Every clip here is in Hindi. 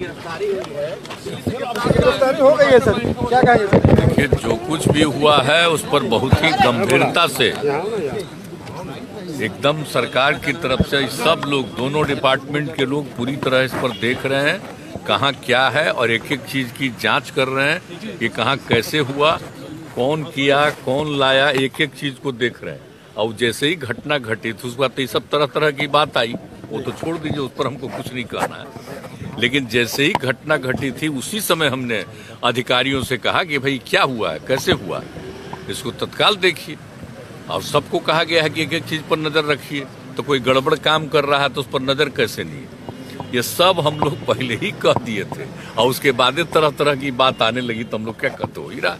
गिरफ्तारी हो गई है सर, क्या कहेंगे सर? देखिए, जो कुछ भी हुआ है उस पर बहुत ही गंभीरता से एकदम सरकार की तरफ से सब लोग, दोनों डिपार्टमेंट के लोग पूरी तरह इस पर देख रहे हैं कहाँ क्या है और एक एक चीज की जांच कर रहे हैं कि कहाँ कैसे हुआ, कौन किया, कौन लाया, एक एक चीज को देख रहे हैं। और जैसे ही घटना घटी तो उस बात ये सब तरह तरह की बात आई, वो तो छोड़ दीजिए, उस पर हमको कुछ नहीं कहना है। लेकिन जैसे ही घटना घटी थी उसी समय हमने अधिकारियों से कहा कि भाई क्या हुआ है, कैसे हुआ है, इसको तत्काल देखिए। और सबको कहा गया है कि एक एक चीज पर नजर रखिए। तो कोई गड़बड़ काम कर रहा है तो उस पर नजर कैसे नहीं है, ये सब हम लोग पहले ही कह दिए थे। और उसके बाद तरह तरह की बात आने लगी तो हम लोग क्या कहते हो ही रहा,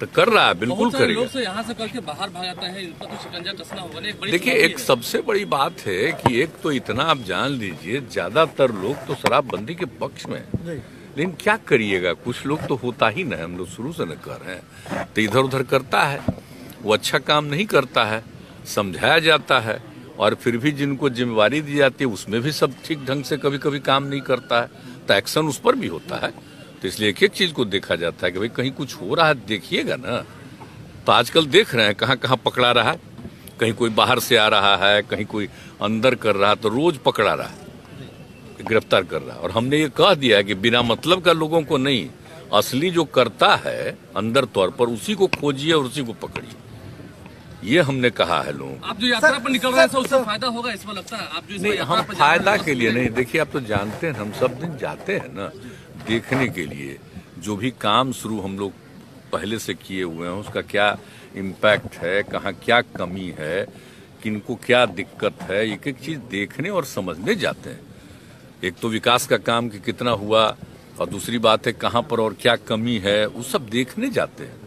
तो कर रहा है, बिल्कुल करेगा। लोग से यहाँ से करके बाहर भाग जाता है, इस पर तो शिकंजा कसना होगा। देखिए, एक सबसे बड़ी बात है कि एक तो इतना आप जान लीजिए, ज्यादातर लोग तो शराबबंदी के पक्ष में, लेकिन क्या करिएगा, कुछ लोग तो होता ही ना, हम लोग शुरू से न कर रहे हैं, तो इधर उधर करता है, वो अच्छा काम नहीं करता है, समझाया जाता है, और फिर भी जिनको जिम्मेवारी दी जाती है उसमें भी सब ठीक ढंग से कभी कभी काम नहीं करता है, तो एक्शन उस पर भी होता है। तो इसलिए एक एक चीज को देखा जाता है कि भाई कहीं कुछ हो रहा है, देखिएगा ना। तो आजकल देख रहे हैं कहाँ कहाँ पकड़ा रहा है, कहीं कोई बाहर से आ रहा है, कहीं कोई अंदर कर रहा है, तो रोज पकड़ा रहा है, गिरफ्तार कर रहा है। और हमने ये कह दिया है कि बिना मतलब का लोगों को नहीं, असली जो करता है अंदर तौर पर उसी को खोजिए और उसी को पकड़िए, ये हमने कहा है लोगों को। आप जो यात्रा पर निकल रहे हैं उससे फायदा होगा इसमें लगता है? आप जो नहीं, हम फायदा के लिए नहीं, देखिए आप तो जानते हैं, हम सब दिन जाते हैं ना देखने के लिए, जो भी काम शुरू हम लोग पहले से किए हुए हैं उसका क्या इम्पैक्ट है, कहाँ क्या कमी है, किनको क्या दिक्कत है, एक एक चीज देखने और समझने जाते हैं। एक तो विकास का काम कि कितना हुआ, और दूसरी बात है कहाँ पर और क्या कमी है, वो सब देखने जाते हैं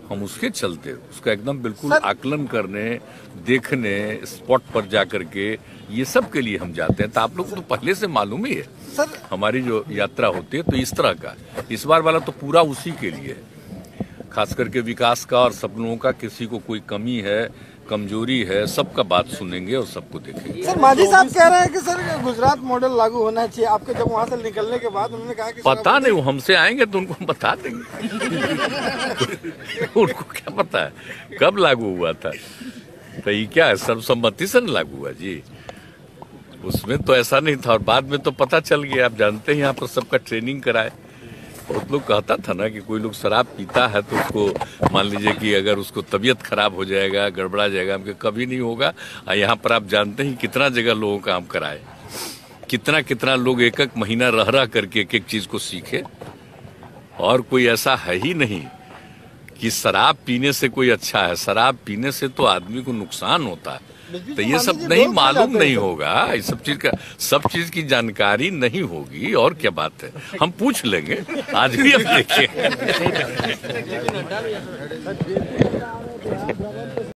हम। उसके चलते उसका एकदम बिल्कुल आकलन करने, देखने, स्पॉट पर जाकर के, ये सब के लिए हम जाते हैं। तो आप लोग को तो पहले से मालूम ही है सर, हमारी जो यात्रा होती है तो इस तरह का, इस बार वाला तो पूरा उसी के लिए है, खास करके विकास का और सपनों का। किसी को कोई कमी है, कमजोरी है, सबका बात सुनेंगे और सबको देखेंगे। सर मांझी साहब कह रहे हैं कि सर गुजरात मॉडल लागू होना चाहिए। आपके जब वहाँ से निकलने के बाद उन्होंने कहा कि पता नहीं, वो हमसे आएंगे तो उनको हम बता देंगे। उनको क्या पता है कब लागू हुआ था, तो ये क्या है, सर्वसम्मति से लागू हुआ जी, उसमें तो ऐसा नहीं था। और बाद में तो पता चल गया, आप जानते हैं यहाँ पर सबका ट्रेनिंग कराए। बहुत लोग कहता था ना कि कोई लोग शराब पीता है तो उसको मान लीजिए कि अगर उसको तबीयत खराब हो जाएगा, गड़बड़ा जाएगा, हमके कभी नहीं होगा। यहाँ पर आप जानते हैं कितना जगह लोगों का हम कराए, कितना कितना लोग एक एक महीना रह रह करके एक एक चीज को सीखे। और कोई ऐसा है ही नहीं कि शराब पीने से कोई अच्छा है, शराब पीने से तो आदमी को नुकसान होता है। तो ये सब नहीं मालूम नहीं होगा, इस सब चीज का, सब चीज की जानकारी नहीं होगी, और क्या बात है, हम पूछ लेंगे आज भी। अब देखिए